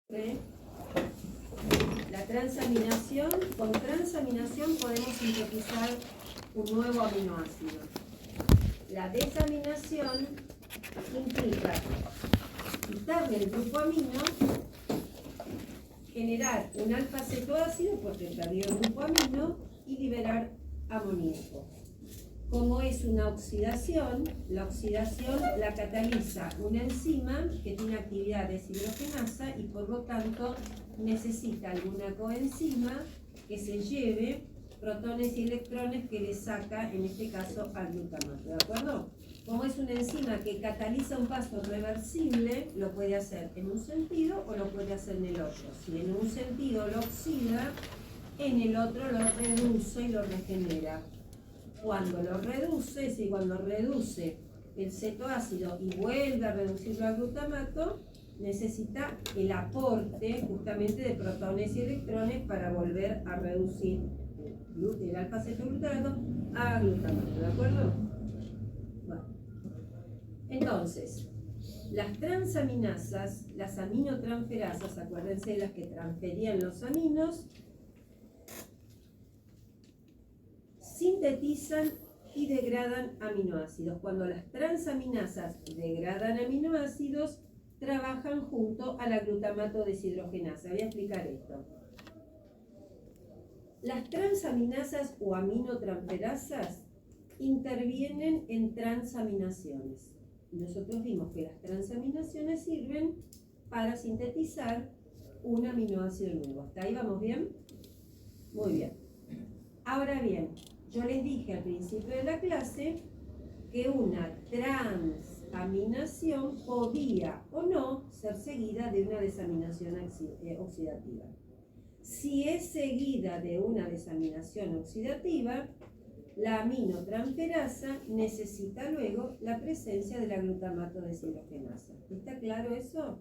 La transaminación, con transaminación podemos sintetizar un nuevo aminoácido. La desaminación implica quitarle el grupo amino, generar un alfa-cetoácido porque perdió el grupo amino y liberar amoníaco. Como es una oxidación, la oxidación la cataliza una enzima que tiene actividad deshidrogenasa y por lo tanto necesita alguna coenzima que se lleve protones y electrones que le saca, en este caso, al glutamato. ¿De acuerdo? Como es una enzima que cataliza un paso reversible, lo puede hacer en un sentido o lo puede hacer en el otro. Si en un sentido lo oxida, en el otro lo reduce y lo regenera. Cuando lo reduce, es decir, cuando reduce el cetoácido y vuelve a reducirlo al glutamato, necesita el aporte justamente de protones y electrones para volver a reducir el alfa-cetoglutarato a glutamato, ¿de acuerdo? Bueno. Entonces, las transaminasas, las aminotransferasas, acuérdense las que transferían los aminos, sintetizan y degradan aminoácidos. Cuando las transaminasas degradan aminoácidos, trabajan junto a la glutamato deshidrogenasa. Voy a explicar esto. Las transaminasas o aminotransferasas intervienen en transaminaciones. Nosotros vimos que las transaminaciones sirven para sintetizar un aminoácido nuevo. ¿Hasta ahí vamos bien? Muy bien. Ahora bien, yo les dije al principio de la clase que una transaminación podía o no ser seguida de una desaminación oxidativa. Si es seguida de una desaminación oxidativa, la aminotransferasa necesita luego la presencia de la glutamato deshidrogenasa. ¿Está claro eso,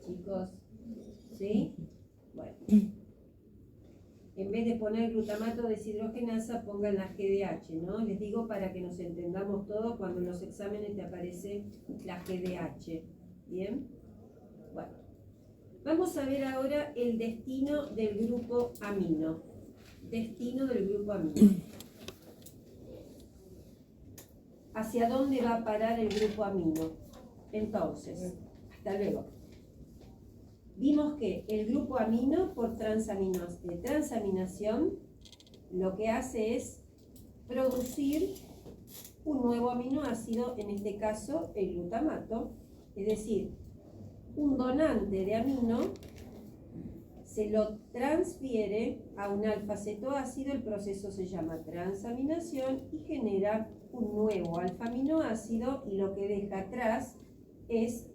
chicos? ¿Sí? Bueno. En vez de poner glutamato deshidrogenasa, pongan la GDH, ¿no? Les digo para que nos entendamos todos, cuando en los exámenes te aparece la GDH. ¿Bien? Bueno. Vamos a ver ahora el destino del grupo amino. Destino del grupo amino. ¿Hacia dónde va a parar el grupo amino? Entonces, hasta luego. Vimos que el grupo amino por transaminación lo que hace es producir un nuevo aminoácido, en este caso el glutamato, es decir, un donante de amino se lo transfiere a un alfa-cetoácido, el proceso se llama transaminación y genera un nuevo alfa-aminoácido y lo que deja atrás es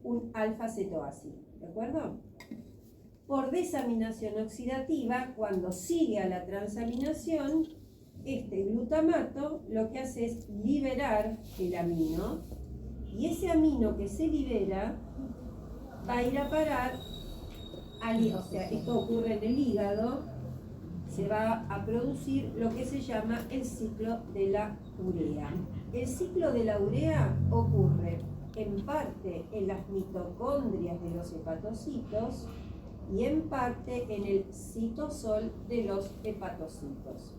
un alfa-cetoácido, ¿de acuerdo? Por desaminación oxidativa, cuando sigue a la transaminación, este glutamato lo que hace es liberar el amino y ese amino que se libera va a ir a parar al hígado, o sea, esto ocurre en el hígado, se va a producir lo que se llama el ciclo de la urea. El ciclo de la urea ocurre en parte en las mitocondrias de los hepatocitos y en parte en el citosol de los hepatocitos.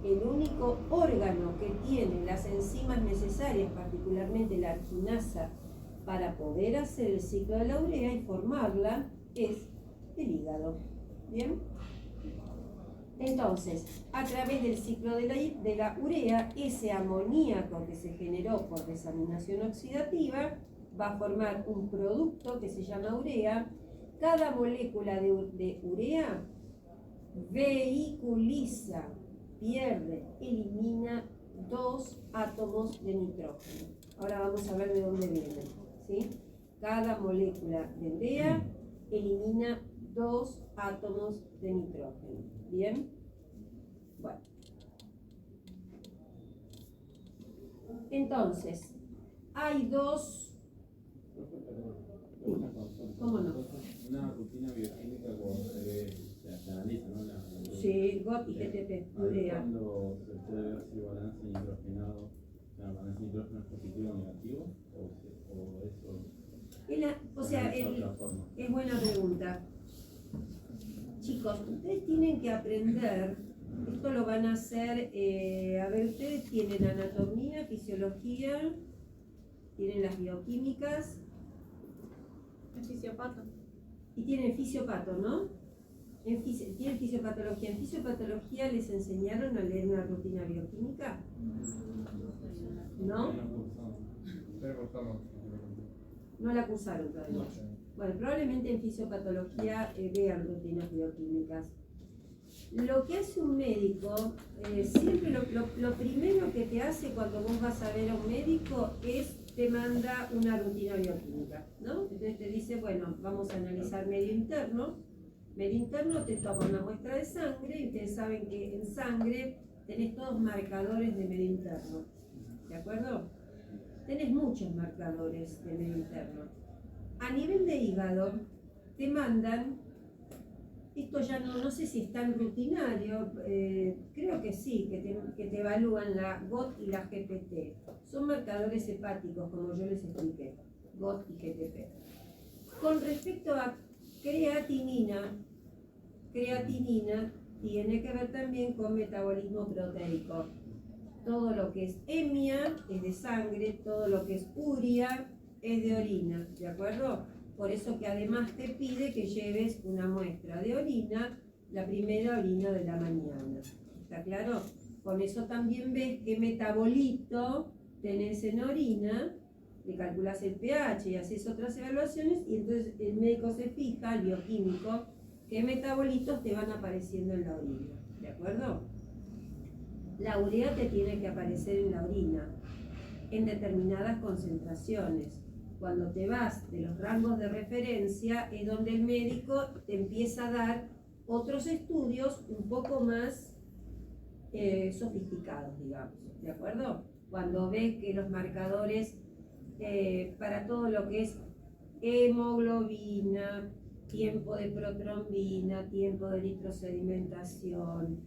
El único órgano que tiene las enzimas necesarias, particularmente la arginasa, para poder hacer el ciclo de la urea y formarla, es el hígado. ¿Bien? Entonces, a través del ciclo de la urea, ese amoníaco que se generó por desaminación oxidativa va a formar un producto que se llama urea. Cada molécula de urea vehiculiza, pierde, elimina 2 átomos de nitrógeno. Ahora vamos a ver de dónde vienen, ¿sí? Cada molécula de urea elimina 2 átomos de nitrógeno. ¿Bien? Bueno. Entonces, hay dos... ¿Cómo no? Una rutina bioquímica como se analiza, ¿no? Sí, GOT y GTP, urea. Cuando se puede ver si el balance nitrogenado, el balance nitrógeno es positivo o negativo, o eso... O sea, es buena pregunta. Chicos, ustedes tienen que aprender, esto lo van a hacer, a ver, ustedes tienen anatomía, fisiología, tienen las bioquímicas. El fisiopato. Y tienen fisiopato, ¿no? Tienen fisiopatología. ¿En fisiopatología les enseñaron a leer una rutina bioquímica? ¿No? No la cursaron todavía. Bueno, probablemente en fisiopatología vean rutinas bioquímicas. Lo que hace un médico, siempre lo primero que te hace cuando vos vas a ver a un médico es te manda una rutina bioquímica, ¿no? Entonces te dice, bueno, vamos a analizar medio interno. Medio interno te toma una muestra de sangre y ustedes saben que en sangre tenés todos marcadores de medio interno, ¿de acuerdo? Tenés muchos marcadores de medio interno. A nivel de hígado, te mandan, esto ya no sé si es tan rutinario, creo que sí, que te evalúan la GOT y la GPT. Son marcadores hepáticos, como yo les expliqué, GOT y GTP. Con respecto a creatinina tiene que ver también con metabolismo proteico. Todo lo que es hemia es de sangre, todo lo que es uria es de orina, ¿de acuerdo? Por eso que además te pide que lleves una muestra de orina, la primera orina de la mañana. ¿Está claro? Con eso también ves qué metabolito tenés en orina, le calculas el pH y haces otras evaluaciones y entonces el médico se fija, el bioquímico, qué metabolitos te van apareciendo en la orina. ¿De acuerdo? La urea te tiene que aparecer en la orina en determinadas concentraciones. Cuando te vas de los rangos de referencia es donde el médico te empieza a dar otros estudios un poco más sofisticados, digamos, ¿de acuerdo? Cuando ves que los marcadores para todo lo que es hemoglobina, tiempo de protrombina, tiempo de eritrosedimentación,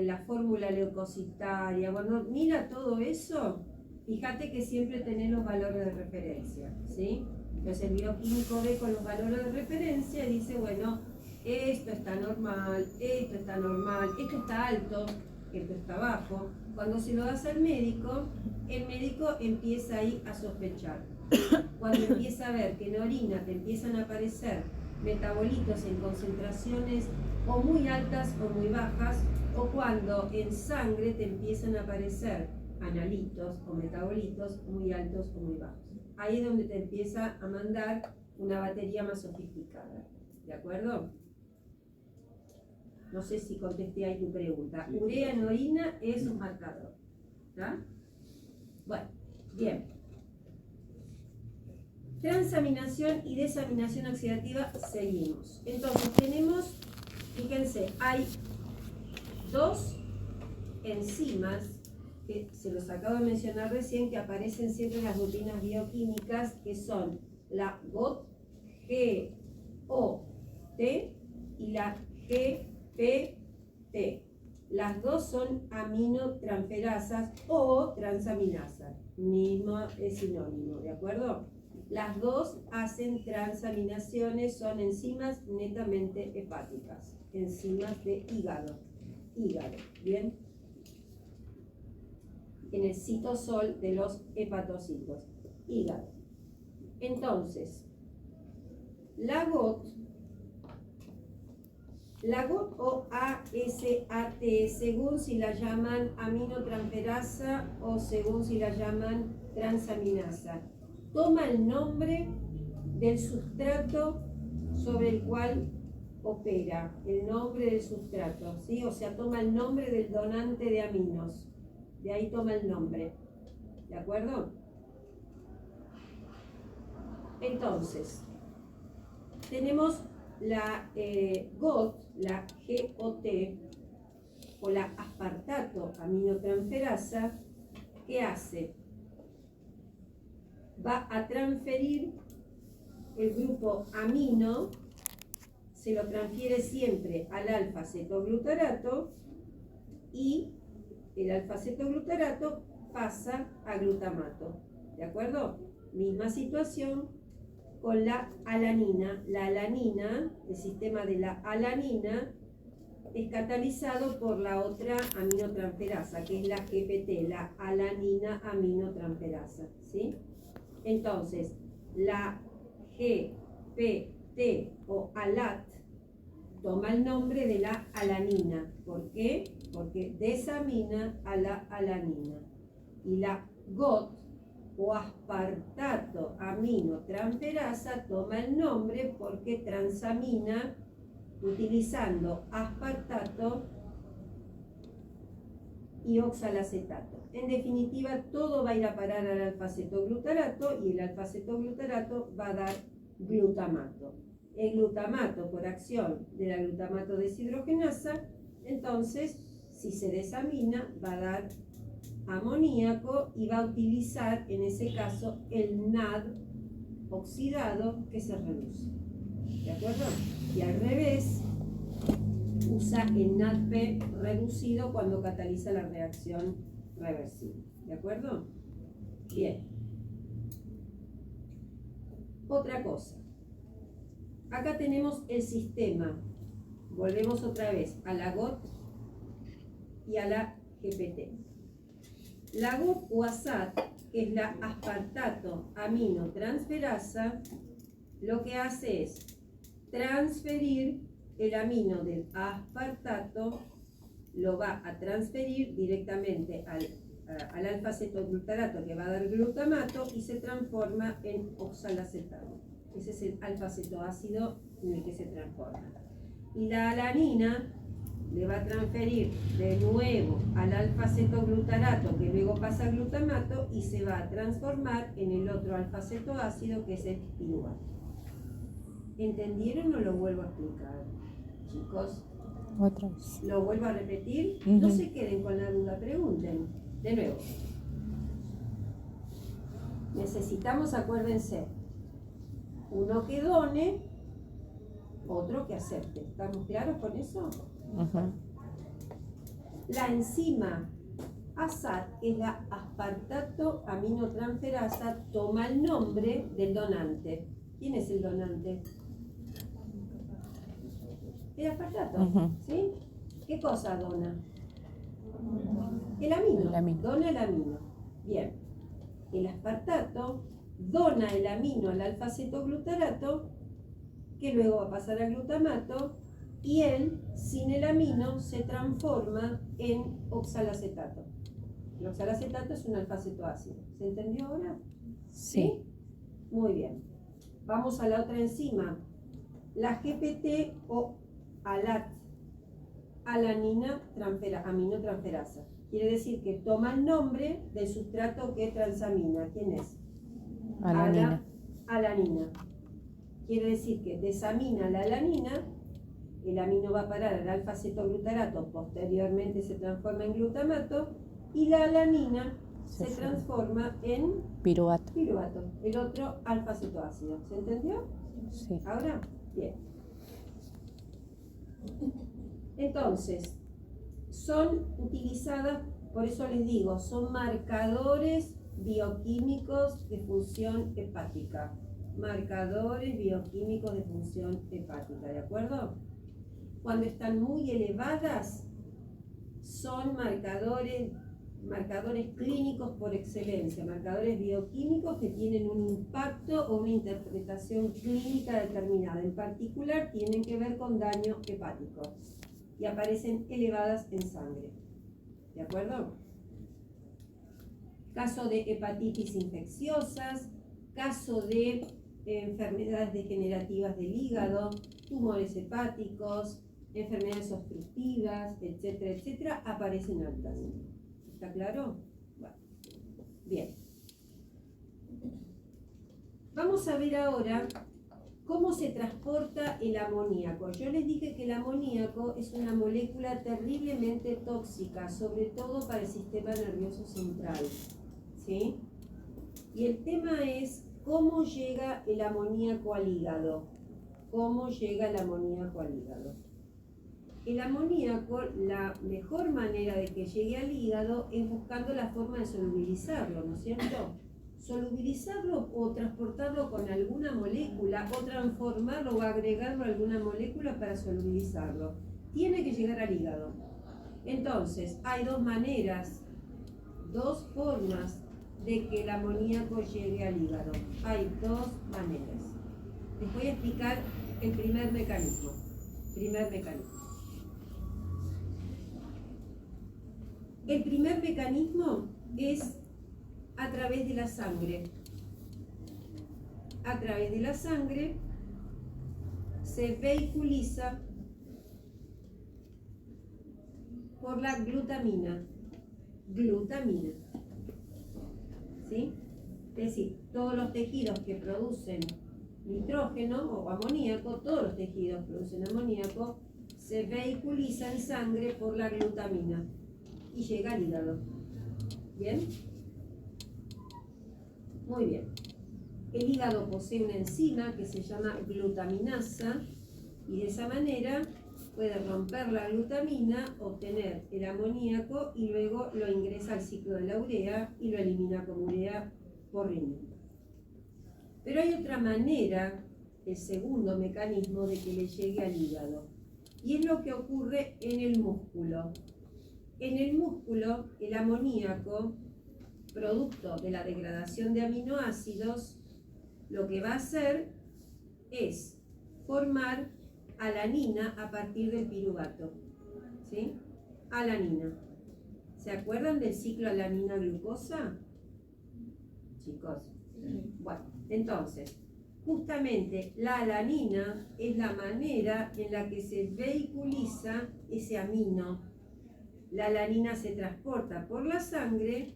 la fórmula leucocitaria, bueno, mira todo eso. Fíjate que siempre tenés los valores de referencia, ¿sí? Entonces el bioquímico ve con los valores de referencia y dice, bueno, esto está normal, esto está normal, esto está alto, esto está bajo. Cuando se lo das al médico, el médico empieza ahí a sospechar. Cuando empieza a ver que en orina te empiezan a aparecer metabolitos en concentraciones o muy altas o muy bajas, o cuando en sangre te empiezan a aparecer analitos o metabolitos muy altos o muy bajos. Ahí es donde te empieza a mandar una batería más sofisticada. ¿De acuerdo? No sé si contesté ahí tu pregunta. Urea en orina es un marcador. ¿Está? Bueno, bien. Transaminación y desaminación oxidativa, seguimos. Entonces tenemos, fíjense, hay dos enzimas que se los acabo de mencionar recién, que aparecen siempre en las rutinas bioquímicas, que son la GOT, G-O-T y la G-P-T. Las dos son aminotransferasas o transaminasas. Mismo es sinónimo, ¿de acuerdo? Las dos hacen transaminaciones, son enzimas netamente hepáticas, enzimas de hígado. ¿Bien? En el citosol de los hepatocitos, hígado. Entonces, la GOT o ASAT, según si la llaman aminotransferasa o según si la llaman transaminasa, toma el nombre del sustrato sobre el cual opera, el nombre del sustrato, ¿sí? O sea, toma el nombre del donante de aminos. De ahí toma el nombre, ¿de acuerdo? Entonces, tenemos la GOT, la GOT, o la aspartato aminotransferasa, ¿qué hace? Va a transferir el grupo amino, se lo transfiere siempre al alfa-cetoglutarato y el alfa-cetoglutarato pasa a glutamato. ¿De acuerdo? Misma situación, con la alanina. La alanina, el sistema de la alanina, es catalizado por la otra aminotransferasa, que es la GPT, la alanina aminotransferasa, ¿sí? Entonces, la GPT o ALAT toma el nombre de la alanina. ¿Por qué? Porque desamina a la alanina. Y la GOT o aspartato aminotransferasa toma el nombre porque transamina utilizando aspartato y oxalacetato. En definitiva, todo va a ir a parar al alfa-cetoglutarato y el alfa-cetoglutarato va a dar glutamato. El glutamato, por acción de la glutamato deshidrogenasa, entonces, si se desamina, va a dar amoníaco y va a utilizar, en ese caso, el NAD oxidado que se reduce. ¿De acuerdo? Y al revés, usa el NADP reducido cuando cataliza la reacción reversible. ¿De acuerdo? Bien. Otra cosa. Acá tenemos el sistema. Volvemos otra vez a la GOT y a la GPT. La GOT o ASAT, que es la aspartato aminotransferasa, lo que hace es transferir el amino del aspartato, lo va a transferir directamente al alfa-cetoglutarato, que va a dar glutamato y se transforma en oxalacetato. Ese es el alfa-cetoácido en el que se transforma. Y la alanina le va a transferir de nuevo al alfa-cetoglutarato, que luego pasa a glutamato y se va a transformar en el otro alfa-cetoácido, que es el piruvato. ¿Entendieron o lo vuelvo a explicar, chicos? Otra vez. ¿Lo vuelvo a repetir? Ujú. No se queden con la duda, pregunten. De nuevo. Necesitamos, acuérdense, uno que done, otro que acepte. ¿Estamos claros con eso? Ajá. La enzima ASAT, que es la aspartato aminotransferasa, toma el nombre del donante. ¿Quién es el donante? El aspartato, Ujú. ¿sí? ¿Qué cosa dona? El amino. El amino. Dona el amino. Bien. El aspartato dona el amino al alfa-cetoglutarato, que luego va a pasar al glutamato, y él, sin el amino, se transforma en oxalacetato. El oxalacetato es un alfa-cetoácido. ¿Se entendió ahora? Sí. Muy bien. Vamos a la otra enzima. La GPT o ALAT, alanina aminotransferasa. Quiere decir que toma el nombre del sustrato que transamina. ¿Quién es? Alanina. Alanina. Quiere decir que desamina la alanina, el amino va a parar al alfa-cetoglutarato, posteriormente se transforma en glutamato, y la alanina se transforma en Piruvato. piruvato, el otro alfa-cetoácido. ¿Se entendió? Sí. Ahora, bien. Entonces, son utilizadas, por eso les digo, son marcadores bioquímicos de función hepática. Marcadores bioquímicos de función hepática, ¿de acuerdo? Cuando están muy elevadas, son marcadores clínicos por excelencia, marcadores bioquímicos que tienen un impacto o una interpretación clínica determinada. En particular, tienen que ver con daño hepático y aparecen elevadas en sangre. ¿De acuerdo? Caso de hepatitis infecciosas, caso de enfermedades degenerativas del hígado, tumores hepáticos, enfermedades obstructivas, etcétera, etcétera, aparecen altas. ¿Está claro? Bueno, bien. Vamos a ver ahora cómo se transporta el amoníaco. Yo les dije que el amoníaco es una molécula terriblemente tóxica, sobre todo para el sistema nervioso central, ¿sí? Y el tema es cómo llega el amoníaco al hígado. ¿Cómo llega el amoníaco al hígado? El amoníaco, la mejor manera de que llegue al hígado es buscando la forma de solubilizarlo, ¿no es cierto? solubilizarlo o transportarlo con alguna molécula o transformarlo o agregarlo a alguna molécula para solubilizarlo. Tiene que llegar al hígado. Entonces, hay dos maneras, dos formas de que el amoníaco llegue al hígado. Hay dos maneras. Les voy a explicar el primer mecanismo. El primer mecanismo es a través de la sangre. A través de la sangre se vehiculiza por la glutamina. ¿Sí? Es decir, todos los tejidos que producen nitrógeno o amoníaco, todos los tejidos producen amoníaco, se vehiculiza en sangre por la glutamina y llega al hígado. ¿Bien? Muy bien. El hígado posee una enzima que se llama glutaminasa y de esa manera puede romper la glutamina, obtener el amoníaco y luego lo ingresa al ciclo de la urea y lo elimina como urea por riñón. Pero hay otra manera, el segundo mecanismo de que le llegue al hígado, y es lo que ocurre en el músculo. En el músculo, el amoníaco, producto de la degradación de aminoácidos, lo que va a hacer es formar alanina a partir del piruvato. ¿Sí? Alanina. ¿Se acuerdan del ciclo alanina-glucosa? Chicos. Bueno, entonces, justamente la alanina es la manera en la que se vehiculiza ese amino. La alanina se transporta por la sangre,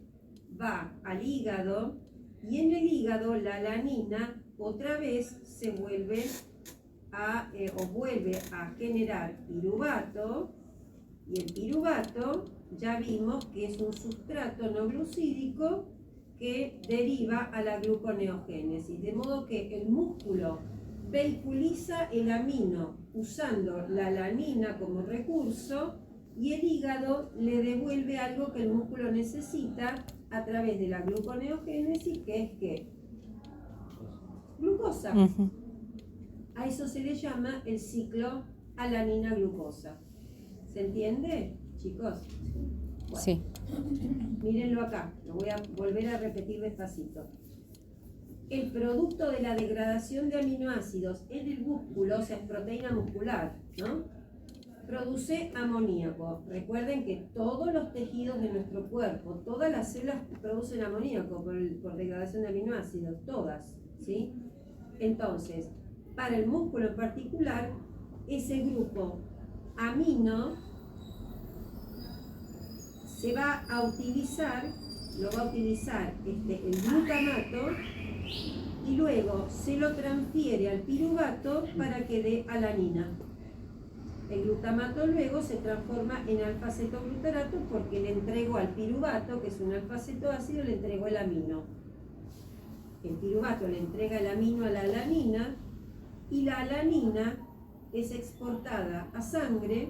va al hígado y en el hígado la alanina otra vez se vuelve a generar piruvato, y el piruvato ya vimos que es un sustrato no glucídico que deriva a la gluconeogénesis, de modo que el músculo vehiculiza el amino usando la alanina como recurso y el hígado le devuelve algo que el músculo necesita a través de la gluconeogénesis, que es ¿qué? Glucosa. A eso se le llama el ciclo alanina-glucosa. ¿Se entiende, chicos? Bueno, Sí. Mírenlo acá, lo voy a volver a repetir despacito. El producto de la degradación de aminoácidos en el músculo, o sea, es proteína muscular, ¿no? Produce amoníaco. Recuerden que todos los tejidos de nuestro cuerpo, todas las células producen amoníaco por degradación de aminoácidos, todas, ¿sí? Entonces, para el músculo en particular, ese grupo amino se va a utilizar, lo va a utilizar el glutamato y luego se lo transfiere al piruvato para que dé alanina. El glutamato luego se transforma en alfa-cetoglutarato porque le entregó al piruvato, que es un alfa-cetoácido, le entregó el amino. El piruvato le entrega el amino a la alanina y la alanina es exportada a sangre,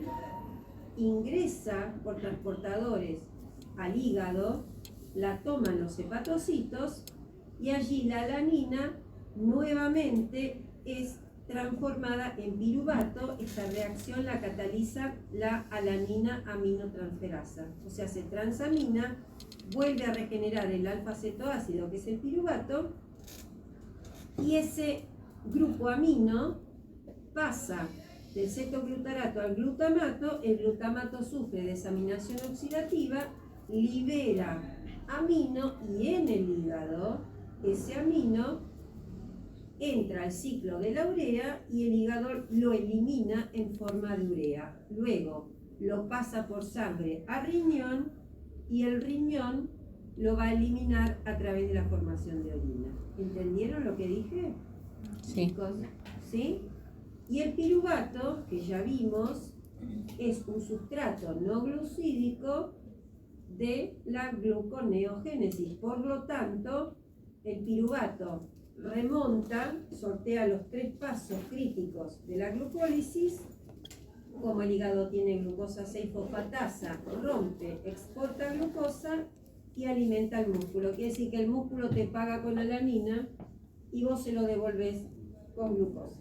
ingresa por transportadores al hígado, la toman los hepatocitos y allí la alanina nuevamente es transformada en piruvato. Esta reacción la cataliza la alanina aminotransferasa, o sea, se transamina, vuelve a regenerar el alfa-cetoácido, que es el piruvato, y ese grupo amino pasa del cetoglutarato al glutamato. El glutamato sufre desaminación oxidativa, libera amino y en el hígado ese amino entra al ciclo de la urea y el hígado lo elimina en forma de urea. Luego lo pasa por sangre a riñón y el riñón lo va a eliminar a través de la formación de orina. ¿Entendieron lo que dije? Sí. Chicos, ¿sí? Y el piruvato, que ya vimos, es un sustrato no glucídico de la gluconeogénesis. Por lo tanto, el piruvato remonta, sortea los 3 pasos críticos de la glucólisis. Como el hígado tiene glucosa 6-fosfatasa, rompe, exporta glucosa y alimenta el músculo. Quiere decir que el músculo te paga con alanina y vos se lo devolvés con glucosa.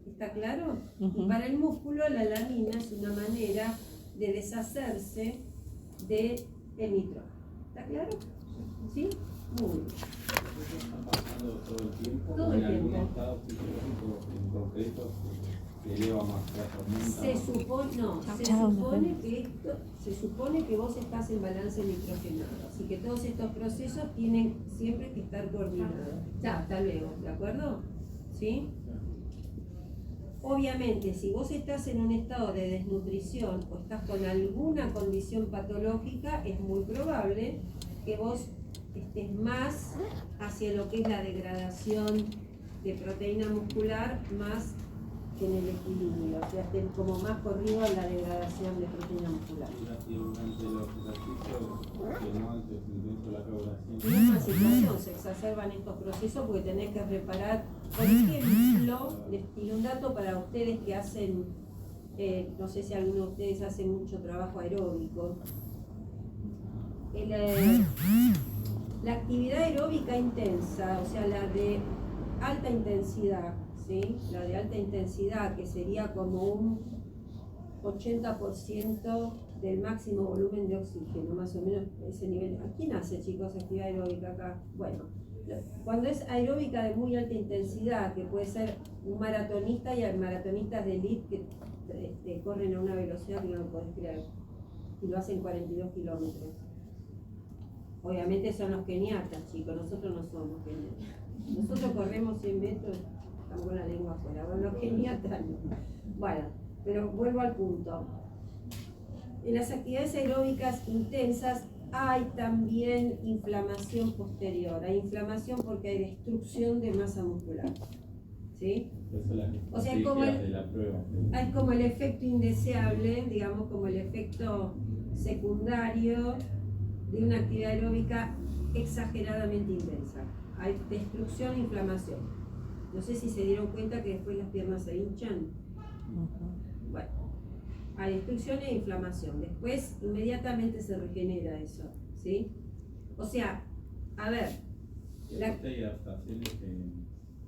¿Está claro? Y para el músculo la alanina es una manera de deshacerse del nitrógeno. ¿Está claro? ¿Sí? Muy bien. Está pasando todo el tiempo. Todo el en algún tiempo. estado fisiológico en concreto se eleva más, se aumenta. Se supone que vos estás en balance nitrogenado, así que todos estos procesos tienen siempre que estar coordinados. Ya, hasta luego, ¿de acuerdo? ¿Sí? Obviamente, si vos estás en un estado de desnutrición o estás con alguna condición patológica, es muy probable que vos estés más hacia lo que es la degradación de proteína muscular, más que en el equilibrio, o sea, estén como más corrido a la degradación de proteína muscular. Y durante los ejercicios, que no antes, incluso la colaboración. Misma situación, se exacerban estos procesos porque tenés que reparar. Por ejemplo, les tiro un dato para ustedes que hacen, no sé si alguno de ustedes hace mucho trabajo aeróbico. La actividad aeróbica intensa, o sea, la de alta intensidad, ¿sí? La de alta intensidad, que sería como un 80% del máximo volumen de oxígeno, más o menos ese nivel. ¿A quién hace, chicos, actividad aeróbica acá? Bueno, cuando es aeróbica de muy alta intensidad, que puede ser un maratonista, y hay maratonistas de elite que corren a una velocidad que no lo podés creer, y lo hacen 42 kilómetros. Obviamente son los keniatas, chicos, nosotros no somos keniatas. Nosotros corremos 100 metros, estamos con la lengua afuera, bueno, los keniatas no. Bueno, pero vuelvo al punto. En las actividades aeróbicas intensas hay también inflamación posterior. Hay inflamación porque hay destrucción de masa muscular. ¿Sí? O sea, es como el efecto indeseable, digamos, como el efecto secundario de una actividad aeróbica exageradamente intensa. Hay destrucción e inflamación. No sé si se dieron cuenta que después las piernas se hinchan. Bueno, hay destrucción e inflamación. Después inmediatamente se regenera eso, ¿sí? O sea, a ver. Hay adaptaciones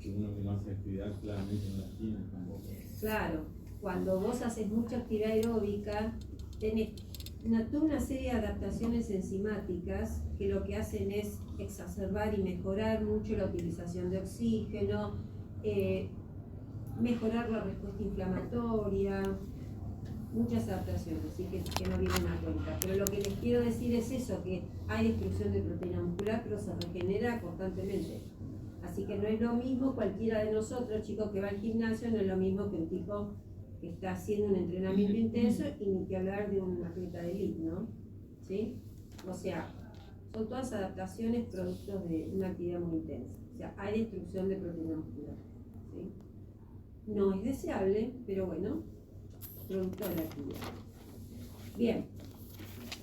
que uno que no hace actividad claramente no las tiene tampoco. Claro, cuando vos haces mucha actividad aeróbica, tenés toda una serie de adaptaciones enzimáticas que lo que hacen es exacerbar y mejorar mucho la utilización de oxígeno, mejorar la respuesta inflamatoria, muchas adaptaciones, así que no vienen a cuenta. Pero lo que les quiero decir es eso, que hay destrucción de proteína muscular, pero se regenera constantemente. Así que no es lo mismo cualquiera de nosotros, chicos, que va al gimnasio, no es lo mismo que un tipo que está haciendo un entrenamiento intenso, y ni que hablar de un atleta de elite, ¿no? ¿Sí? O sea, son todas adaptaciones productos de una actividad muy intensa. O sea, hay destrucción de proteína muscular, ¿sí? No es deseable, pero bueno, producto de la actividad. Bien.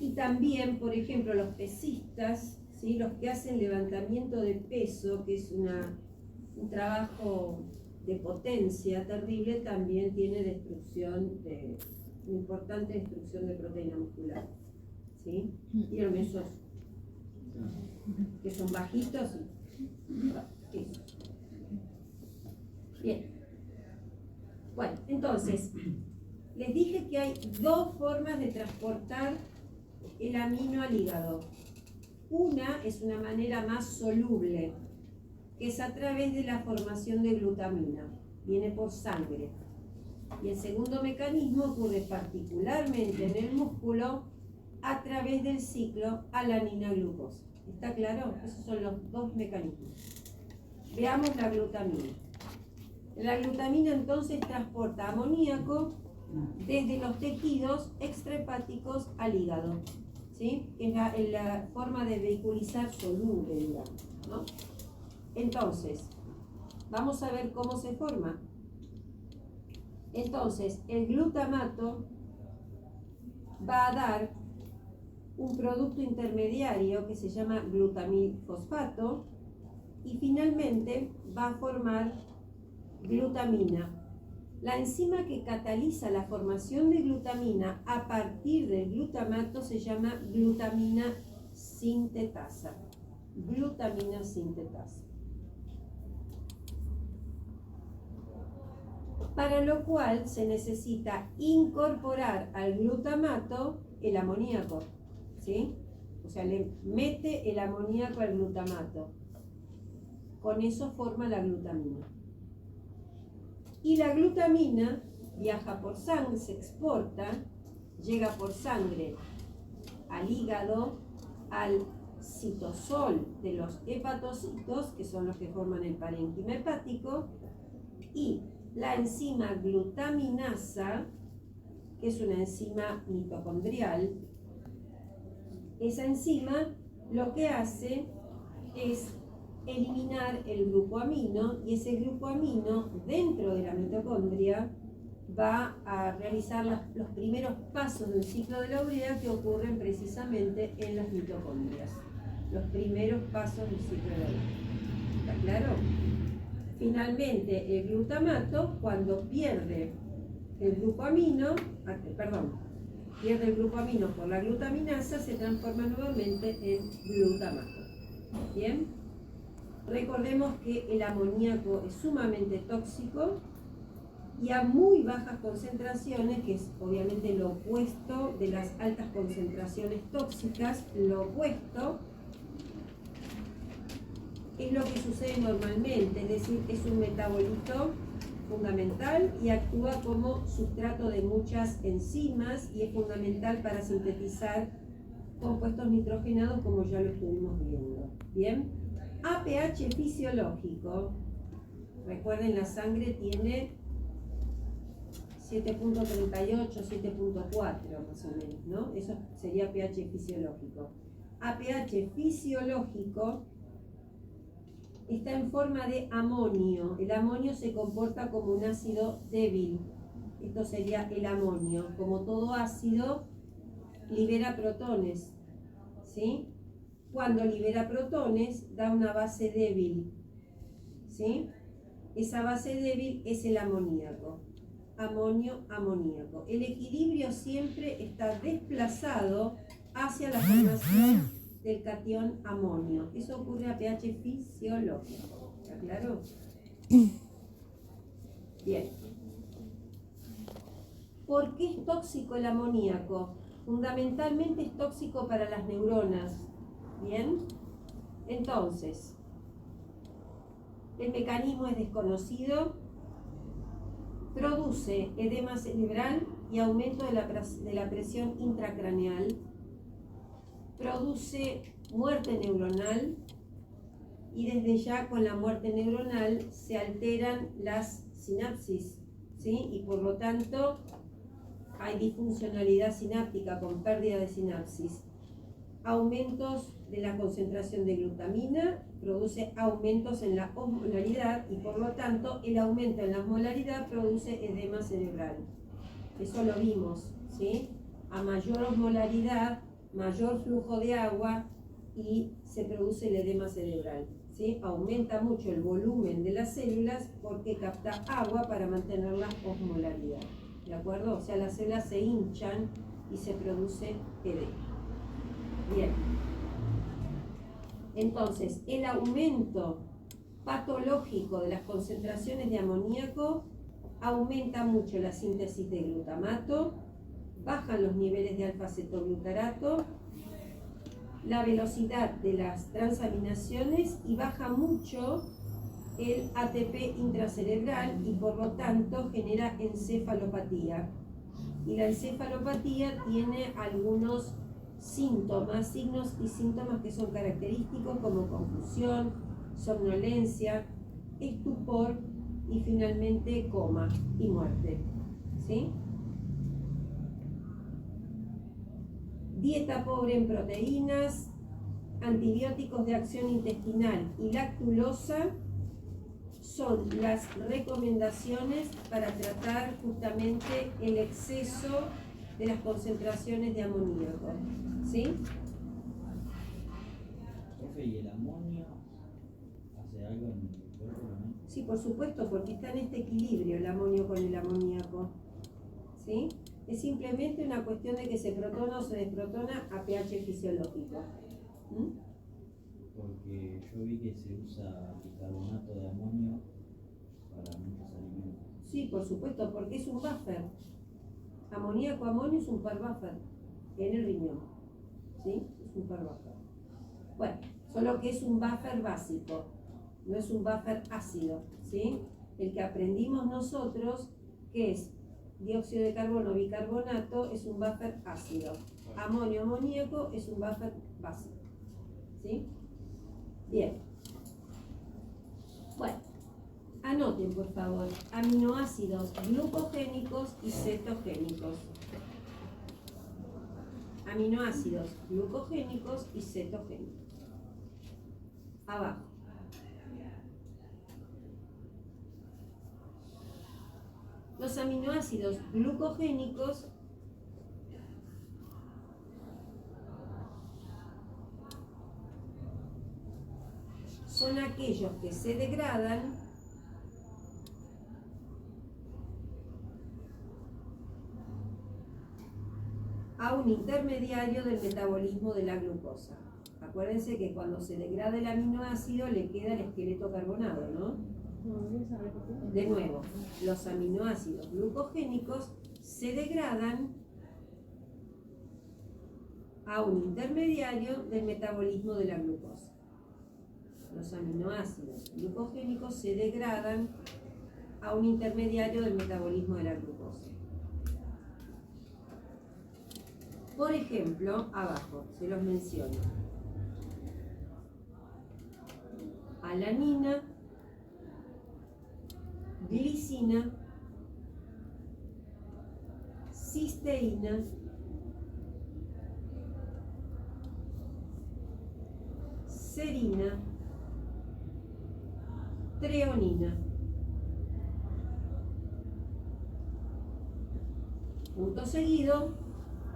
Y también, por ejemplo, los pesistas, ¿sí? Los que hacen levantamiento de peso, que es un trabajo de potencia terrible, también tiene una importante destrucción de proteína muscular, ¿sí? ¿Vieron esos que son bajitos? Eso. Bien. Bueno, entonces, les dije que hay dos formas de transportar el amino al hígado. Una es una manera más soluble, que es a través de la formación de glutamina, viene por sangre. Y el segundo mecanismo ocurre particularmente en el músculo a través del ciclo alanina-glucosa. ¿Está claro? Esos son los dos mecanismos. Veamos la glutamina. La glutamina entonces transporta amoníaco desde los tejidos extrahepáticos al hígado, ¿sí? Es la forma de vehiculizar soluble, digamos, ¿no? Entonces, vamos a ver cómo se forma. Entonces, el glutamato va a dar un producto intermediario que se llama glutamilfosfato y finalmente va a formar glutamina. La enzima que cataliza la formación de glutamina a partir del glutamato se llama glutamina sintetasa. Glutamina sintetasa. Para lo cual se necesita incorporar al glutamato el amoníaco, ¿sí? O sea, le mete el amoníaco al glutamato. Con eso forma la glutamina. Y la glutamina viaja por sangre, se exporta, llega por sangre al hígado, al citosol de los hepatocitos, que son los que forman el parénquima hepático, y la enzima glutaminasa, que es una enzima mitocondrial. Esa enzima lo que hace es eliminar el grupo amino, y ese grupo amino dentro de la mitocondria va a realizar los primeros pasos del ciclo de la urea que ocurren precisamente en las mitocondrias. Los primeros pasos del ciclo de la urea. ¿Está claro? Finalmente, el glutamato, cuando pierde el grupo amino, pierde el grupo amino por la glutaminasa, se transforma nuevamente en glutamato. ¿Bien? Recordemos que el amoníaco es sumamente tóxico y a muy bajas concentraciones, que es obviamente lo opuesto de las altas concentraciones tóxicas, lo opuesto es lo que sucede normalmente, es decir, es un metabolito fundamental y actúa como sustrato de muchas enzimas y es fundamental para sintetizar compuestos nitrogenados, como ya lo estuvimos viendo. Bien, a pH fisiológico, recuerden, la sangre tiene 7.38, 7.4 más o menos, ¿no? Eso sería pH fisiológico. A pH fisiológico está en forma de amonio. El amonio se comporta como un ácido débil. Esto sería el amonio. Como todo ácido, libera protones, ¿sí? Cuando libera protones, da una base débil, ¿sí? Esa base débil es el amoníaco. Amonio, amoníaco. El equilibrio siempre está desplazado hacia la formación del catión amonio. Eso ocurre a pH fisiológico. ¿Está claro? Bien. ¿Por qué es tóxico el amoníaco? Fundamentalmente es tóxico para las neuronas. Bien. Entonces, el mecanismo es desconocido. Produce edema cerebral y aumento de la presión intracraneal. Produce muerte neuronal y desde ya con la muerte neuronal se alteran las sinapsis, ¿sí? Y por lo tanto hay disfuncionalidad sináptica con pérdida de sinapsis. Aumentos de la concentración de glutamina produce aumentos en la osmolaridad y por lo tanto el aumento en la osmolaridad produce edema cerebral. Eso lo vimos, ¿sí? A mayor osmolaridad, mayor flujo de agua y se produce el edema cerebral, ¿sí? Aumenta mucho el volumen de las células porque capta agua para mantener la osmolaridad, ¿de acuerdo? O sea, las células se hinchan y se produce edema. Bien. Entonces, el aumento patológico de las concentraciones de amoníaco aumenta mucho la síntesis de glutamato, bajan los niveles de alfa-cetoglutarato, la velocidad de las transaminaciones y baja mucho el ATP intracerebral y por lo tanto genera encefalopatía. Y la encefalopatía tiene algunos síntomas, signos y síntomas que son característicos como confusión, somnolencia, estupor y finalmente coma y muerte, ¿sí? Dieta pobre en proteínas, antibióticos de acción intestinal y lactulosa son las recomendaciones para tratar justamente el exceso de las concentraciones de amoníaco, ¿sí? Profe, ¿y el amonio hace algo en el cuerpo también? Sí, por supuesto, porque está en este equilibrio el amonio con el amoníaco, ¿sí? Es simplemente una cuestión de que se protona o se desprotona a pH fisiológico. ¿Mm? Porque yo vi que se usa bicarbonato de amonio para muchos alimentos. Sí, por supuesto, porque es un buffer. Amoníaco, amonio es un par buffer en el riñón. ¿Sí? Es un par buffer. Bueno, solo que es un buffer básico, no es un buffer ácido. ¿Sí? El que aprendimos nosotros, que es dióxido de carbono, bicarbonato, es un buffer ácido. Amonio, amoníaco es un buffer básico. ¿Sí? Bien. Bueno, anoten por favor, aminoácidos glucogénicos y cetogénicos. Aminoácidos glucogénicos y cetogénicos. Abajo. Los aminoácidos glucogénicos son aquellos que se degradan a un intermediario del metabolismo de la glucosa. Acuérdense que cuando se degrada el aminoácido le queda el esqueleto carbonado, ¿no? De nuevo, los aminoácidos glucogénicos se degradan a un intermediario del metabolismo de la glucosa. Los aminoácidos glucogénicos se degradan a un intermediario del metabolismo de la glucosa. Por ejemplo, abajo, se los menciono. Alanina, glicina, cisteína, serina, treonina. Punto seguido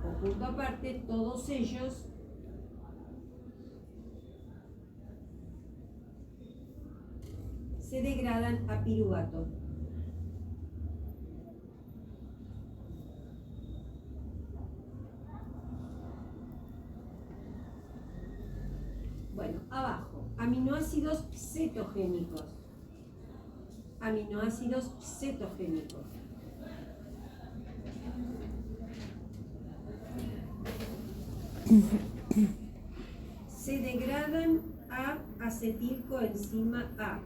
o punto aparte, todos ellos se degradan a piruvato. Bueno, abajo, aminoácidos cetogénicos. Aminoácidos cetogénicos. Se degradan a acetilcoenzima A.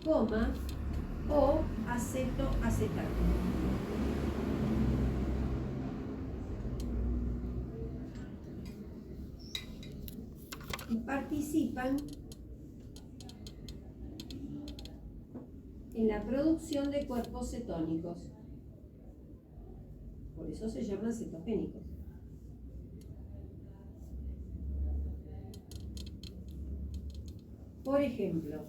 Coma o acetoacetato. Y participan en la producción de cuerpos cetónicos. Por eso se llaman cetogénicos. Por ejemplo,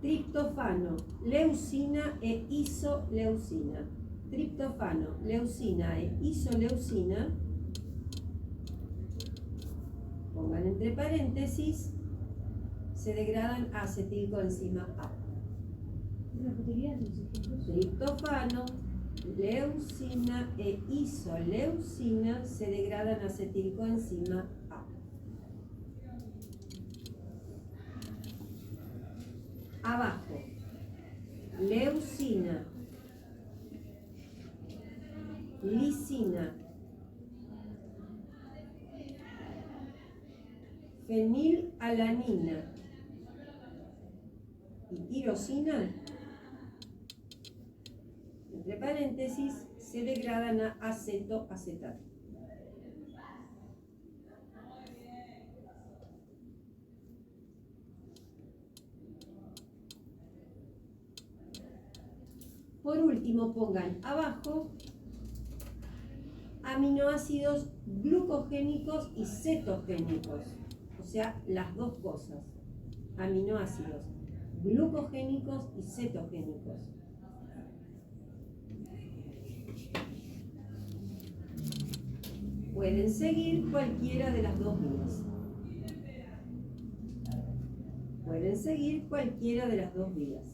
triptofano, leucina e isoleucina. Triptofano, leucina e isoleucina, pongan entre paréntesis, se degradan a acetilcoenzima A. Triptofano, leucina e isoleucina se degradan a acetilcoenzima A. Abajo, leucina, lisina, fenilalanina y tirosina, entre paréntesis, se degradan a acetoacetato. Por último, pongan abajo aminoácidos glucogénicos y cetogénicos, o sea, las dos cosas, aminoácidos glucogénicos y cetogénicos. Pueden seguir cualquiera de las dos vías. Pueden seguir cualquiera de las dos vías.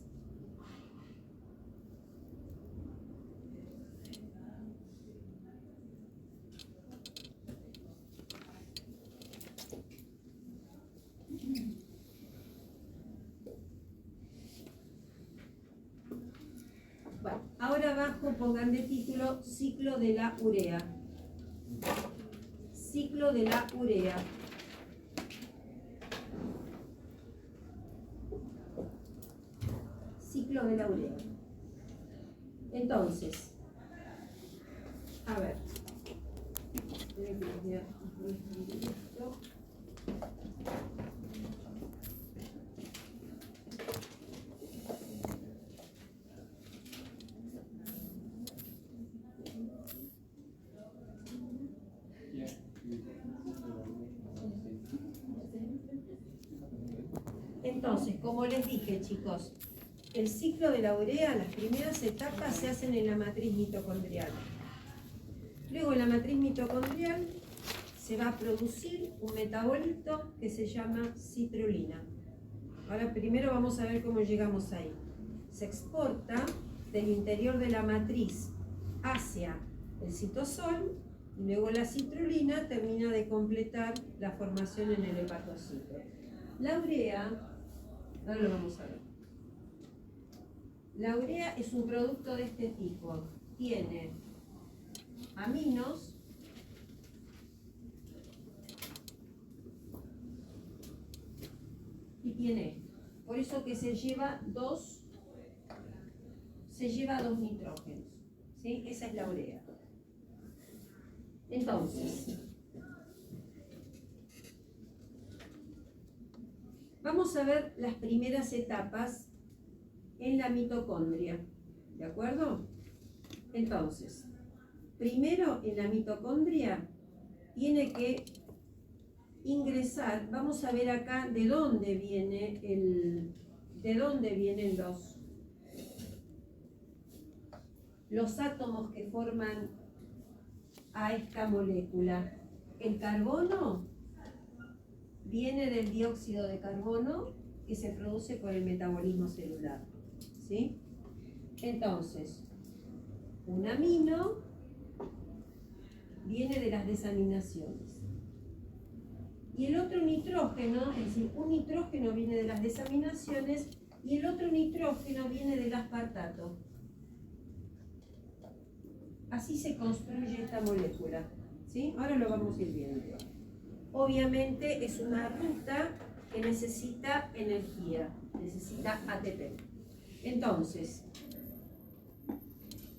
abajo pongan de título ciclo de la urea. Ciclo de la urea. Ciclo de la urea. Entonces, a ver. Esperen que les voy a escribir esto. Entonces, como les dije, chicos, el ciclo de la urea, las primeras etapas se hacen en la matriz mitocondrial. Luego en la matriz mitocondrial se va a producir un metabolito que se llama citrulina. Ahora primero vamos a ver cómo llegamos ahí. Se exporta del interior de la matriz hacia el citosol y luego la citrulina termina de completar la formación en el hepatocito. La urea, ahora lo vamos a ver. La urea es un producto de este tipo. Tiene aminos y tiene, por eso que se lleva dos nitrógenos, ¿sí? Esa es la urea. Entonces, vamos a ver las primeras etapas en la mitocondria, ¿de acuerdo? Entonces, primero en la mitocondria tiene que ingresar, vamos a ver acá de dónde vienen los átomos que forman a esta molécula. El carbono viene del dióxido de carbono que se produce por el metabolismo celular, ¿sí? Entonces, un amino viene de las desaminaciones. Y el otro nitrógeno, es decir, un nitrógeno viene de las desaminaciones y el otro nitrógeno viene del aspartato. Así se construye esta molécula, ¿sí? Ahora lo vamos a ir viendo. Obviamente es una ruta que necesita energía, necesita ATP. Entonces,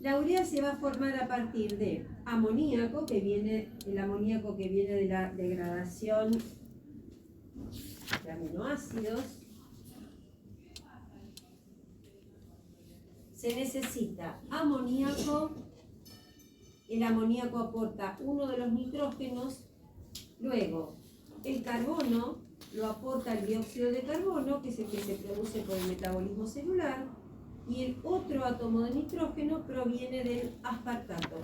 la urea se va a formar a partir de amoníaco, el amoníaco que viene de la degradación de aminoácidos. Se necesita amoníaco, el amoníaco aporta uno de los nitrógenos, luego el carbono lo aporta el dióxido de carbono, que es el que se produce por el metabolismo celular, y el otro átomo de nitrógeno proviene del aspartato,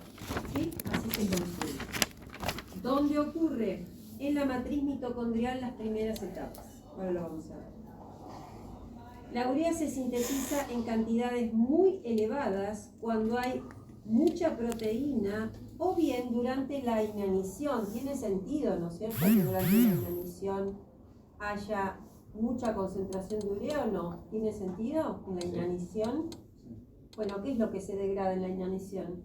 ¿sí? Así se construye. ¿Dónde ocurre? En la matriz mitocondrial las primeras etapas. Ahora lo vamos a ver. La urea se sintetiza en cantidades muy elevadas cuando hay mucha proteína o bien durante la inanición. Tiene sentido, ¿no es cierto?, que durante la inanición haya mucha concentración de urea o no. ¿Tiene sentido en la inanición? Bueno, ¿qué es lo que se degrada en la inanición?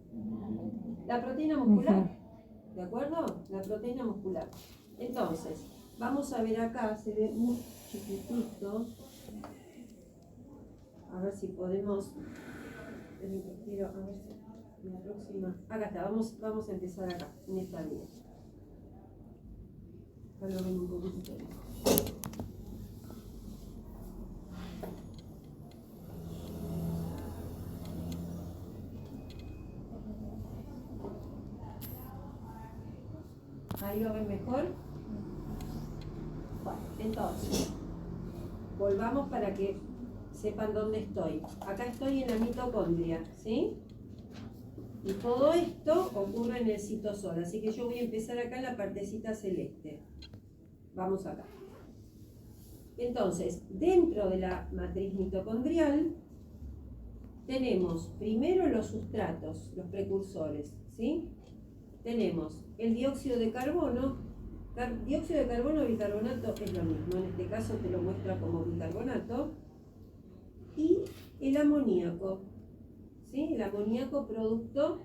La proteína muscular, ¿de acuerdo? La proteína muscular. Entonces, vamos a ver acá, se ve muy chiquitito. A ver si podemos. Quiero, a ver si la próxima. Acá está, vamos a empezar acá, en esta línea. Acá lo ven un poquito. Ahí lo ven mejor. Bueno, entonces, volvamos para que sepan dónde estoy. Acá estoy en la mitocondria, ¿sí? Y todo esto ocurre en el citosol, así que yo voy a empezar acá en la partecita celeste. Vamos acá. Entonces, dentro de la matriz mitocondrial tenemos primero los sustratos, los precursores, ¿sí? Tenemos el dióxido de carbono. Dióxido de carbono, bicarbonato es lo mismo, en este caso te lo muestra como bicarbonato. Y el amoníaco, ¿sí? El amoníaco producto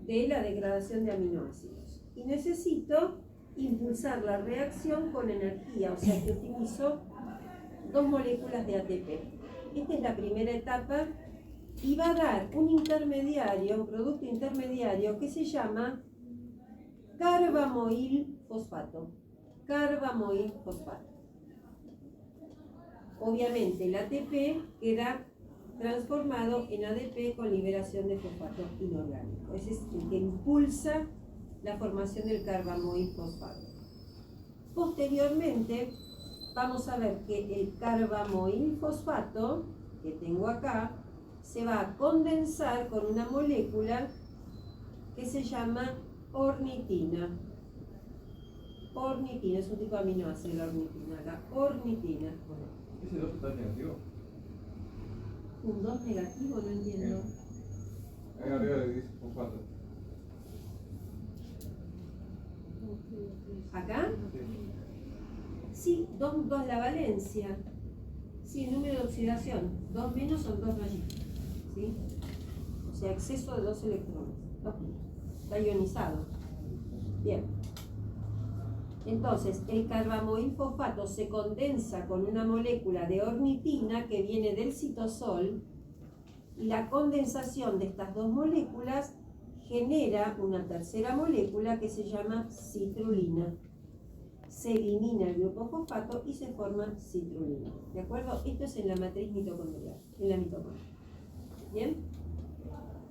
de la degradación de aminoácidos. Y necesito impulsar la reacción con energía, o sea que utilizo 2 moléculas de ATP. Esta es la primera etapa y va a dar un intermediario, un producto intermediario que se llama carbamoil fosfato. Carbamoil fosfato. Obviamente el ATP queda transformado en ADP con liberación de fosfato inorgánico. Ese es el que impulsa la formación del carbamoil fosfato. Posteriormente vamos a ver que el carbamoil fosfato que tengo acá se va a condensar con una molécula que se llama ornitina. Ornitina es un tipo de aminoácido, la ornitina. La ornitina. ¿Ese 2 está negativo? Un 2 negativo, no entiendo. Ahí arriba le dice fosfato. ¿Acá? Sí, 2 la valencia. Sí, el número de oxidación. 2 menos son 2 rayitos. ¿Sí? O sea, exceso de 2 electrones. 2 menos. Está ionizado. Bien. Entonces, el carbamoil fosfato se condensa con una molécula de ornitina que viene del citosol y la condensación de estas 2 moléculas genera una tercera molécula que se llama citrulina. Se elimina el grupo fosfato y se forma citrulina. ¿De acuerdo? Esto es en la matriz mitocondrial, en la mitocondria. ¿Bien?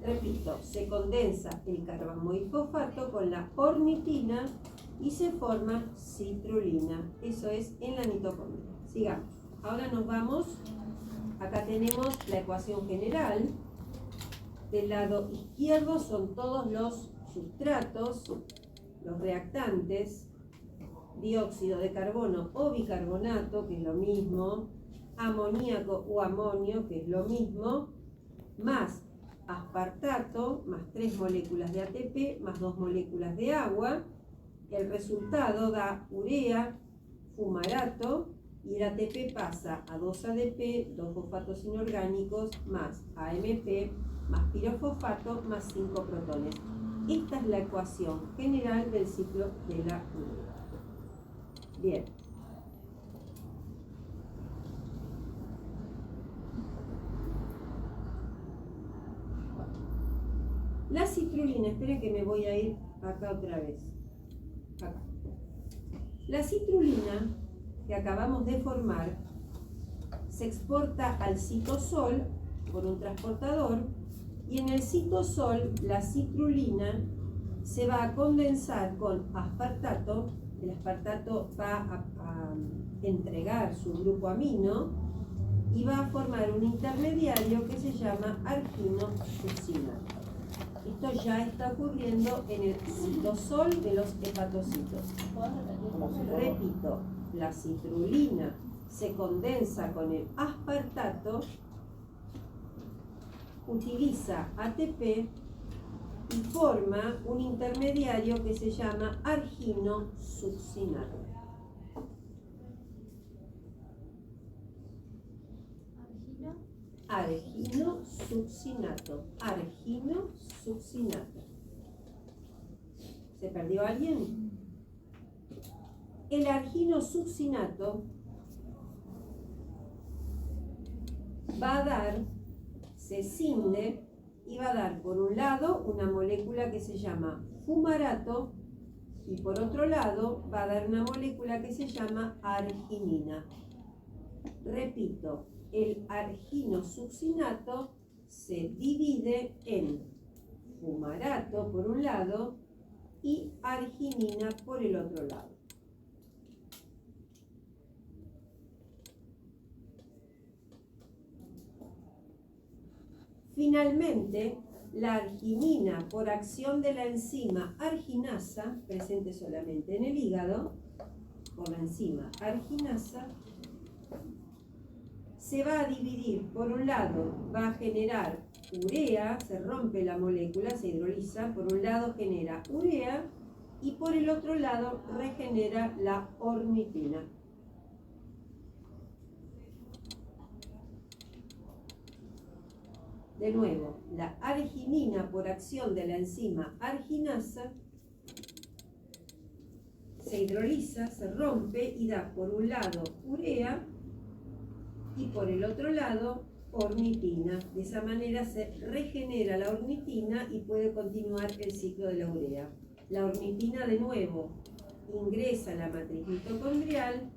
Repito, se condensa el carbamoil fosfato con la ornitina y se forma citrulina. Eso es en la mitocondria. Sigamos. Ahora nos vamos. Acá tenemos la ecuación general. Del lado izquierdo son todos los sustratos, los reactantes, dióxido de carbono o bicarbonato, que es lo mismo, amoníaco o amonio, que es lo mismo, más aspartato, más 3 moléculas de ATP, más 2 moléculas de agua. El resultado da urea, fumarato, y el ATP pasa a 2 ADP, 2 fosfatos inorgánicos, más AMP, más pirofosfato, más 5 protones. Esta es la ecuación general del ciclo de la urea. Bien. La citrulina, esperen que me voy a ir acá otra vez. Acá. La citrulina que acabamos de formar se exporta al citosol por un transportador y en el citosol la citrulina se va a condensar con aspartato. El aspartato va a entregar su grupo amino y va a formar un intermediario que se llama arginosuccinato. Esto ya está ocurriendo en el citosol de los hepatocitos. Repito, la citrulina se condensa con el aspartato, utiliza ATP y forma un intermediario que se llama arginosuccinato. Arginosuccinato. Arginosuccinato. ¿Se perdió alguien? El arginosuccinato va a dar, se cinde y va a dar por un lado una molécula que se llama fumarato y por otro lado va a dar una molécula que se llama arginina. Repito, el arginosuccinato se divide en fumarato por un lado y arginina por el otro lado. Finalmente, la arginina, por acción de la enzima arginasa, presente solamente en el hígado, por la enzima arginasa, se va a dividir. Por un lado, va a generar urea, se rompe la molécula, se hidroliza, por un lado genera urea y por el otro lado regenera la ornitina. De nuevo, la arginina por acción de la enzima arginasa se hidroliza, se rompe y da por un lado urea y por el otro lado ornitina. De esa manera se regenera la ornitina y puede continuar el ciclo de la urea. La ornitina de nuevo ingresa a la matriz mitocondrial,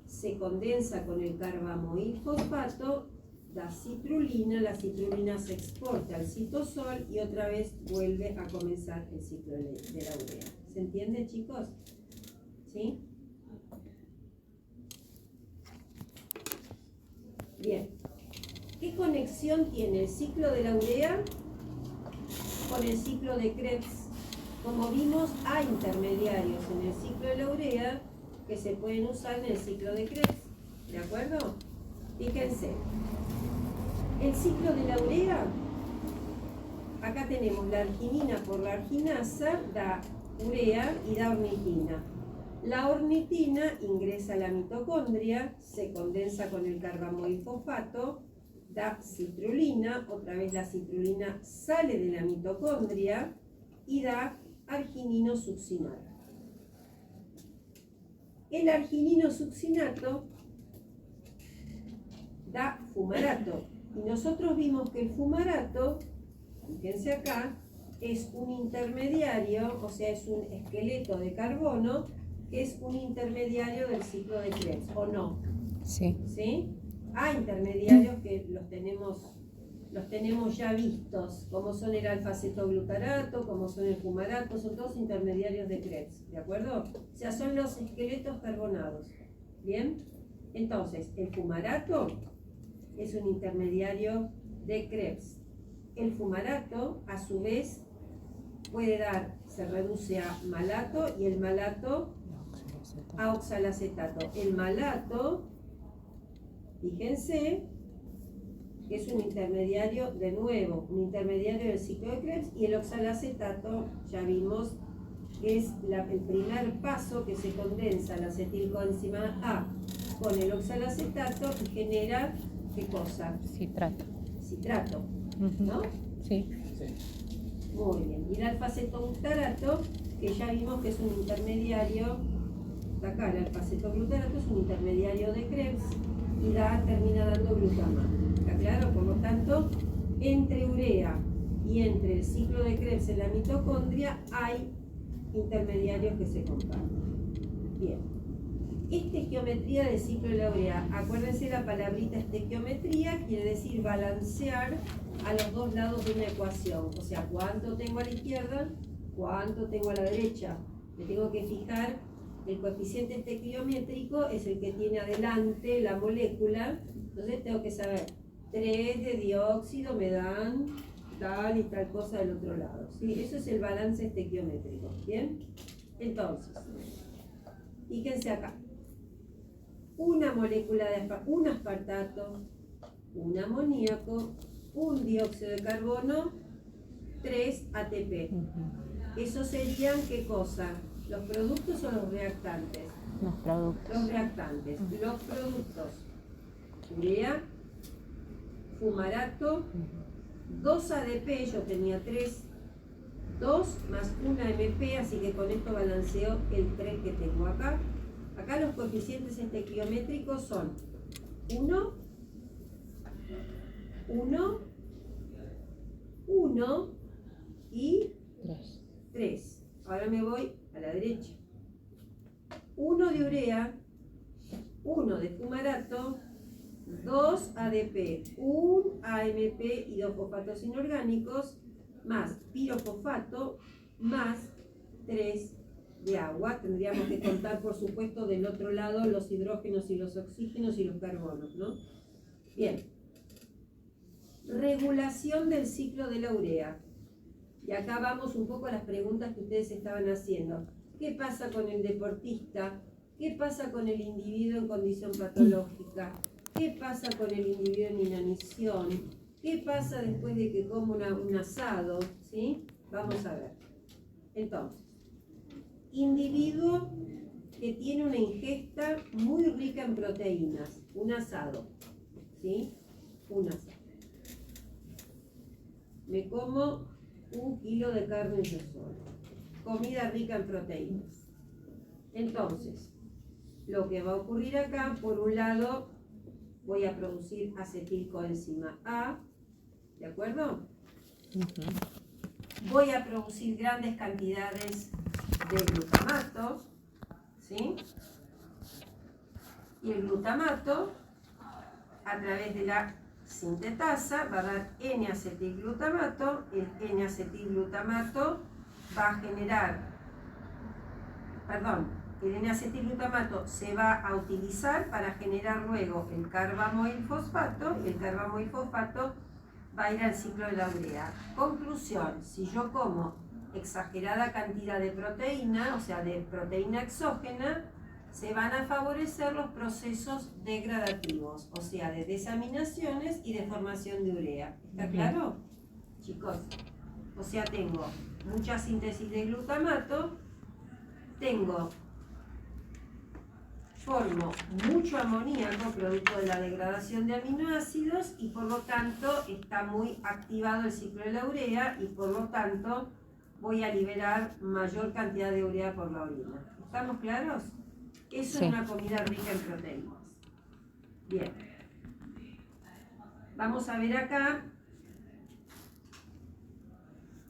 se condensa con el carbamoilfosfato, da citrulina, la citrulina se exporta al citosol y otra vez vuelve a comenzar el ciclo de la urea. ¿Se entiende, chicos? ¿Sí? Bien. ¿Qué conexión tiene el ciclo de la urea con el ciclo de Krebs? Como vimos, hay intermediarios en el ciclo de la urea que se pueden usar en el ciclo de Krebs. ¿De acuerdo? Fíjense. El ciclo de la urea, acá tenemos la arginina por la arginasa, da urea y da ornitina. La ornitina ingresa a la mitocondria, se condensa con el carbamoilfosfato, da citrulina, otra vez la citrulina sale de la mitocondria y da argininosuccinato. El argininosuccinato da fumarato. Y nosotros vimos que el fumarato, fíjense acá, es un intermediario, o sea, es un esqueleto de carbono, que es un intermediario del ciclo de Krebs, ¿o no? Sí. ¿Sí? Hay intermediarios que los tenemos ya vistos, como son el alfa-cetoglutarato, como son el fumarato, son todos intermediarios de Krebs, ¿de acuerdo? O sea, son los esqueletos carbonados. ¿Bien? Entonces, el fumarato es un intermediario de Krebs. El fumarato, a su vez, se reduce a malato y el malato a oxalacetato. El malato, fíjense, que es un intermediario, de nuevo, un intermediario del ciclo de Krebs, y el oxalacetato, ya vimos, que es el primer paso que se condensa la acetilcoenzima A con el oxalacetato y genera, ¿qué cosa? Citrato. Citrato, Ujú. ¿no? Sí. Muy bien. Y el alfa-cetoglutarato, que ya vimos que es un intermediario, acá el alfa-cetoglutarato es un intermediario de Krebs y termina dando glutamato. ¿Está claro? Por lo tanto, entre urea y entre el ciclo de Krebs en la mitocondria hay intermediarios que se comparten. Bien. Estequiometría del ciclo de la urea. Acuérdense la palabrita estequiometría, quiere decir balancear a los dos lados de una ecuación. O sea, cuánto tengo a la izquierda, cuánto tengo a la derecha. Me tengo que fijar, el coeficiente estequiométrico es el que tiene adelante la molécula. Entonces tengo que saber, 3 de dióxido me dan tal y tal cosa del otro lado. ¿Sí? Eso es el balance estequiométrico. ¿Bien? Entonces, fíjense acá. Una molécula de un aspartato, un amoníaco, un dióxido de carbono, 3 ATP. ¿Eso serían qué cosa? ¿Los productos o los reactantes? Los productos. Los reactantes. Los productos. Urea, fumarato, 2 ADP, yo tenía 3, 2 más 1 AMP, así que con esto balanceo el 3 que tengo acá. Acá los coeficientes estequiométricos son 1, 1, 1 y 3. Ahora me voy a la derecha. 1 de urea, 1 de fumarato, 2 ADP, 1 AMP y 2 fosfatos inorgánicos, más pirofosfato, más 3 de agua. Tendríamos que contar, por supuesto, del otro lado los hidrógenos y los oxígenos y los carbonos, ¿no? Bien. Regulación del ciclo de la urea. Y acá vamos un poco a las preguntas que ustedes estaban haciendo. ¿Qué pasa con el deportista? ¿Qué pasa con el individuo en condición patológica? ¿Qué pasa con el individuo en inanición? ¿Qué pasa después de que come un asado? ¿Sí? Vamos a ver. Entonces, individuo que tiene una ingesta muy rica en proteínas, un asado, ¿sí? Un asado. me como 1 kilo de carne yo solo. Comida rica en proteínas. Entonces, lo que va a ocurrir acá, por un lado, voy a producir acetilcoenzima A, ¿de acuerdo? Voy a producir grandes cantidades de glutamato, ¿sí? Y el glutamato, a través de la sintetasa, va a dar N-acetilglutamato. El N-acetilglutamato va a generar, el N-acetilglutamato se va a utilizar para generar luego el carbamoilfosfato, y el carbamoilfosfato va a ir al ciclo de la urea. Conclusión, si yo como exagerada cantidad de proteína, o sea, de proteína exógena, se van a favorecer los procesos degradativos, o sea, de desaminaciones y de formación de urea. ¿Está claro, chicos? O sea, tengo mucha síntesis de glutamato, formo mucho amoníaco producto de la degradación de aminoácidos y por lo tanto está muy activado el ciclo de la urea y por lo tanto voy a liberar mayor cantidad de urea por la orina. ¿Estamos claros? Eso Sí. es una comida rica en proteínas. Bien. Vamos a ver acá.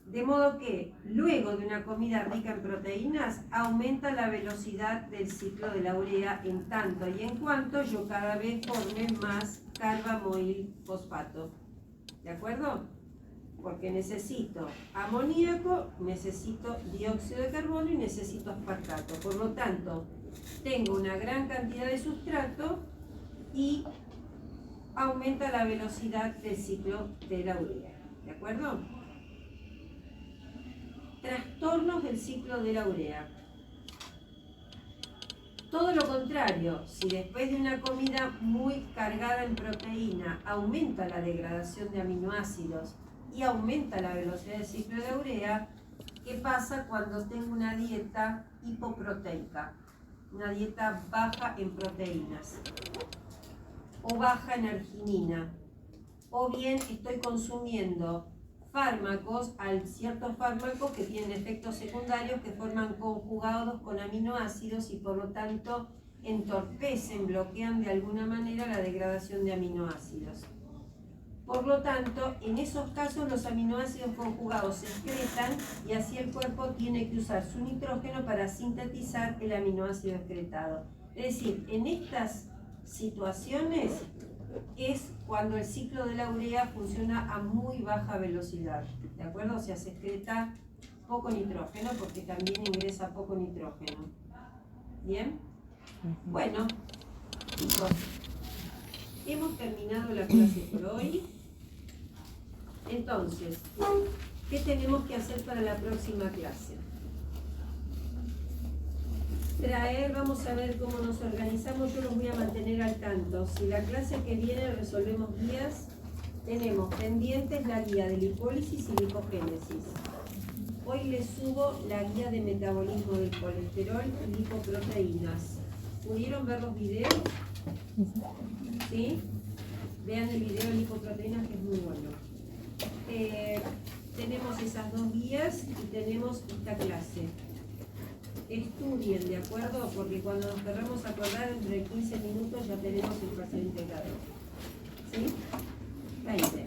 De modo que luego de una comida rica en proteínas aumenta la velocidad del ciclo de la urea en tanto y en cuanto yo cada vez forme más carbamoilfosfato. ¿De acuerdo? Porque necesito amoníaco, necesito dióxido de carbono y necesito aspartato. Por lo tanto, tengo una gran cantidad de sustrato y aumenta la velocidad del ciclo de la urea. ¿De acuerdo? Trastornos del ciclo de la urea. Todo lo contrario, si después de una comida muy cargada en proteína aumenta la degradación de aminoácidos y aumenta la velocidad del ciclo de la urea, ¿qué pasa cuando tengo una dieta hipoproteica? Una dieta baja en proteínas o baja en arginina, o bien estoy consumiendo fármacos, ciertos fármacos que tienen efectos secundarios que forman conjugados con aminoácidos y por lo tanto entorpecen, bloquean de alguna manera la degradación de aminoácidos. Por lo tanto, en esos casos los aminoácidos conjugados se excretan y así el cuerpo tiene que usar su nitrógeno para sintetizar el aminoácido excretado. Es decir, en estas situaciones es cuando el ciclo de la urea funciona a muy baja velocidad, ¿de acuerdo? O sea, se excreta poco nitrógeno porque también ingresa poco nitrógeno. ¿Bien? Bueno, chicos, hemos terminado la clase por hoy. Entonces, ¿qué tenemos que hacer para la próxima clase? Vamos a ver cómo nos organizamos, yo los voy a mantener al tanto. Si la clase que viene resolvemos guías, tenemos pendientes la guía de lipólisis y lipogénesis. Hoy les subo la guía de metabolismo del colesterol y lipoproteínas. ¿Pudieron ver los videos? ¿Sí? Vean el video de lipoproteínas que es muy bueno. Tenemos esas dos guías y tenemos esta clase. Estudien, ¿de acuerdo? Porque cuando nos querramos acordar, entre 15 minutos ya tenemos el parcial integrador. ¿Sí? 20.